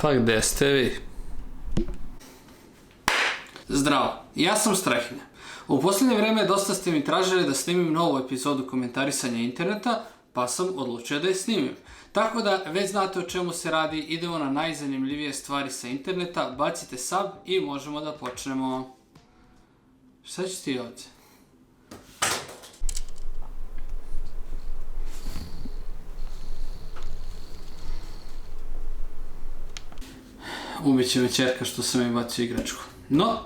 Pa gde ste vi? Zdravo, ja sam Strahinja. U posljednje vreme dosta ste mi tražili da snimim novu epizodu komentarisanja interneta, pa sam odlučio da je snimim. Tako da već znate o čemu se radi, idemo na najzanimljivije stvari sa interneta, bacite sub i možemo da počnemo. Šta će ti ovdje? Ubiće me ćerka što sam im bacio igračku. No,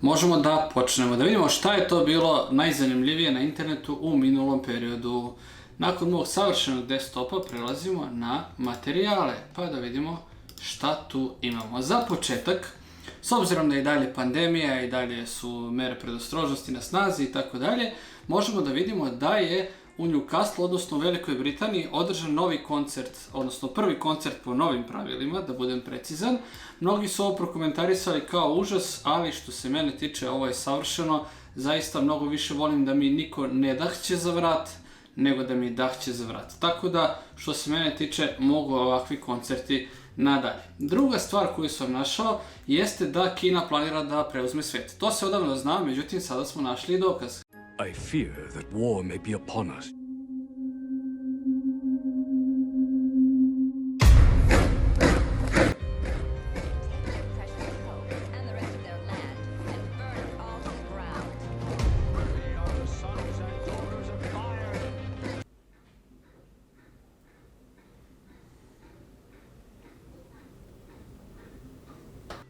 možemo da počnemo. Da vidimo šta je to bilo najzanimljivije na internetu u minulom periodu. Nakon mog savršenog desktopa prelazimo na materijale. Pa da vidimo šta tu imamo. Za početak, s obzirom da je i dalje pandemija i dalje su mere predostrožnosti na snazi i tako dalje, možemo da vidimo da je u Newcastle, odnosno u Velikoj Britaniji, održan novi koncert, odnosno prvi koncert po novim pravilima, da budem precizan. Mnogi su ovo prokomentarisali kao užas, ali što se mene tiče, ovo je savršeno. Zaista mnogo više volim da mi niko ne dahće za vrat, nego da mi dahće za vrat. Tako da, što se mene tiče, mogu ovakvi koncerti nadalje. Druga stvar koju sam našao jeste da Kina planira da preuzme svet. To se odavno zna, međutim sada smo našli dokaz. I fear that war may be upon us.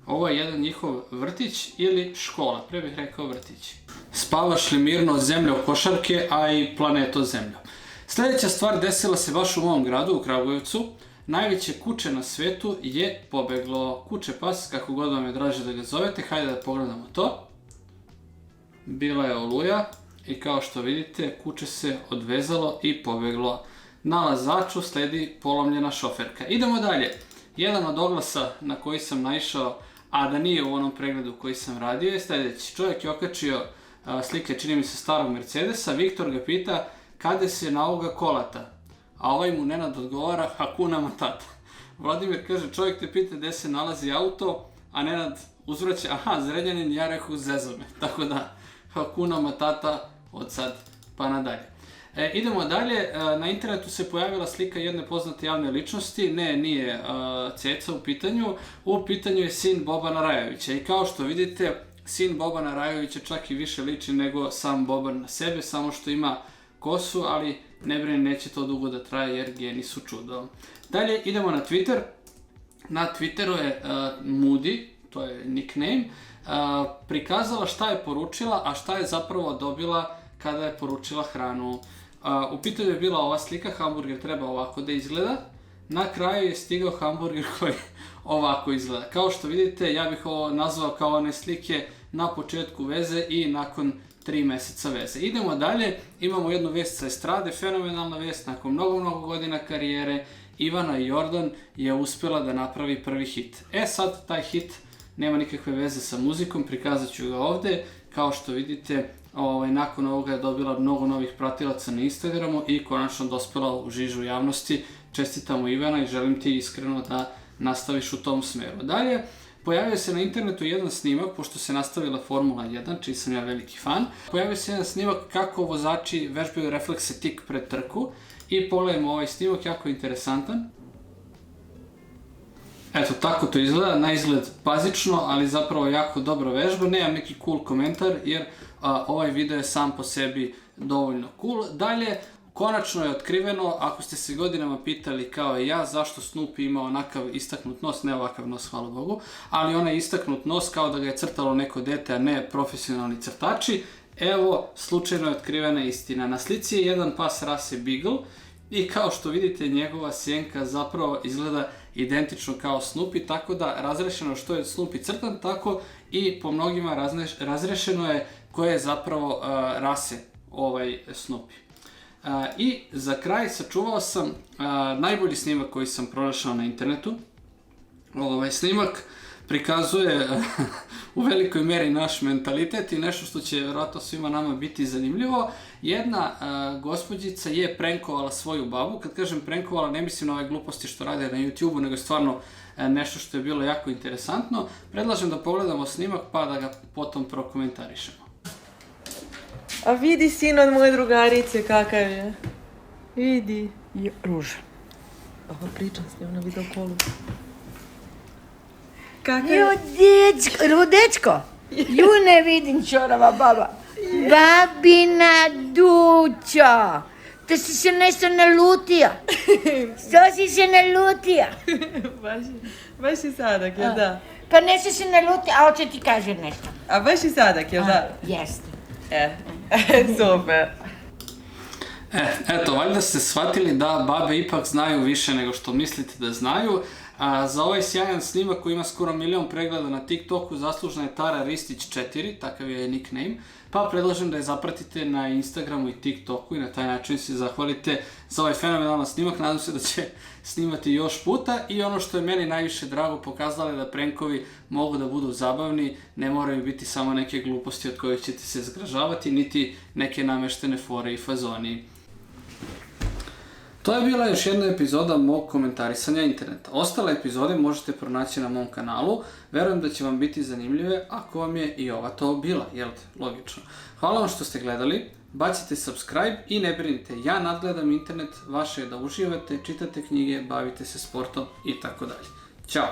Ovo je jedan njihov vrtić ili škola, pre bih rekao vrtić. Spavaš li mirno od zemlje u košarke, a i planeto Zemlja. Sljedeća stvar desila se baš u mom gradu, u Kragujevcu. Najveće kuće na svetu je pobeglo. Kuće pas, kako god vam je draže da ga zovete. Hajde da pogledamo to. Bila je oluja i kao što vidite, kuće se odvezalo i pobeglo. Na lazaču sledi polomljena šoferka. Idemo dalje. Jedan od oglasa na koji sam naišao, a da nije u onom pregledu koji sam radio, je sljedeći. Čovjek je okačio slike, čini mi se, starog Mercedesa. Viktor ga pita kada se na ovoga kolata, a ovaj mu Nenad odgovara Hakuna Matata. Vladimir kaže, čovjek te pita gde se nalazi auto, a Nenad uzvraća, aha, Zrenjanin, ja reku zezome. Tako da, Hakuna Matata od sad pa nadalje. Idemo dalje, na internetu se pojavila slika jedne poznate javne ličnosti, nije Ceca u pitanju je sin Bobana Rajovića i kao što vidite, sin Bobana Rajovića čak i više liči nego sam Boban na sebe, samo što ima kosu, ali ne brini, neće to dugo da traje jer geni su čudo. Dalje idemo na Twitter, na Twitteru je Moody, to je nickname, prikazala šta je poručila, a šta je zapravo dobila kada je poručila hranu. U pitanju je bila ova slika, hamburger treba ovako da izgleda. Na kraju je stigao hamburger koji ovako izgleda. Kao što vidite, ja bih ovo nazvao kao one slike na početku veze i nakon 3 meseca veze. Idemo dalje, imamo jednu vest sa estrade, fenomenalna vest, nakon mnogo godina karijere, Ivana Jordan je uspjela da napravi prvi hit. Sad taj hit nema nikakve veze sa muzikom, prikazat ću ga ovdje. Kao što vidite, nakon ovoga je dobila mnogo novih pratilaca na Instagramu i konačno dospela u žižu javnosti. Čestitamo Ivana i želim ti iskreno da nastaviš u tom smeru. Dalje, pojavio se na internetu jedan snimak, pošto se nastavila Formula 1, čiji sam ja veliki fan. Pojavio se jedan snimak kako vozači vežbaju reflekse tik pred trku i pogledajmo ovaj snimak, jako interesantan. Eto, tako to izgleda, na izgled bazično, ali zapravo jako dobra vežba. Nemam neki cool komentar jer ovaj video je sam po sebi dovoljno cool. Dalje, konačno je otkriveno, ako ste se godinama pitali kao i ja zašto Snoopy ima onakav istaknut nos, ne ovakav nos, hvala Bogu, ali onaj istaknut nos kao da ga je crtalo neko dete, a ne profesionalni crtači. Evo, slučajno je otkrivena istina. Na slici je jedan pas rase Beagle i kao što vidite, njegova sjenka zapravo izgleda identično kao Snoopy, tako da razrešeno što je Snoopy crtan, tako i po mnogima razrešeno je koje je zapravo rase ovaj Snoopy. I za kraj sačuvao sam najbolji snimak koji sam pronašao na internetu. Ovaj snimak prikazuje u velikoj meri naš mentalitet i nešto što će vjerojatno svima nama biti zanimljivo. Jedna gospođica je prankovala svoju babu. Kad kažem prankovala, ne mislim na ove gluposti što rade na YouTube-u, nego stvarno nešto što je bilo jako interesantno. Predlažem da pogledamo snimak pa da ga potom prokomentarišemo. A vidi sin od moje drugarice kakav je. Vidi. Ruža. Ovo pričam s njom na videokolu. Rudečko, ju ne vidim čorava baba. Babina dućo, to si se nešto nalutio. Što si se nalutio? Baš i sadak, jel da? Pa nešto se nalutio, a hoće ti kaže nešto. A baš i sadak, jel da? Jeste. Super. Eto, valjda ste shvatili da babe ipak znaju više nego što mislite da znaju. Za ovaj sjajan snimak koji ima skoro 1 milion pregleda na TikToku zaslužna je Tara Ristić 4, takav je nickname, pa predlažem da je zapratite na Instagramu i TikToku i na taj način se zahvalite za ovaj fenomenalan snimak. Nadam se da će snimati još puta i ono što je meni najviše drago, pokazala je da prankovi mogu da budu zabavni, ne moraju biti samo neke gluposti od kojih ćete se zgražavati, niti neke nameštene fore i fazoni. To je bila još jedna epizoda mog komentarisanja interneta. Ostale epizode možete pronaći na mom kanalu. Verujem da će vam biti zanimljive ako vam je i ova to bila, jel te? Logično. Hvala vam što ste gledali, bacite subscribe i ne brinite, ja nadgledam internet, vaše je da uživate, čitate knjige, bavite se sportom i tako dalje. Ćao!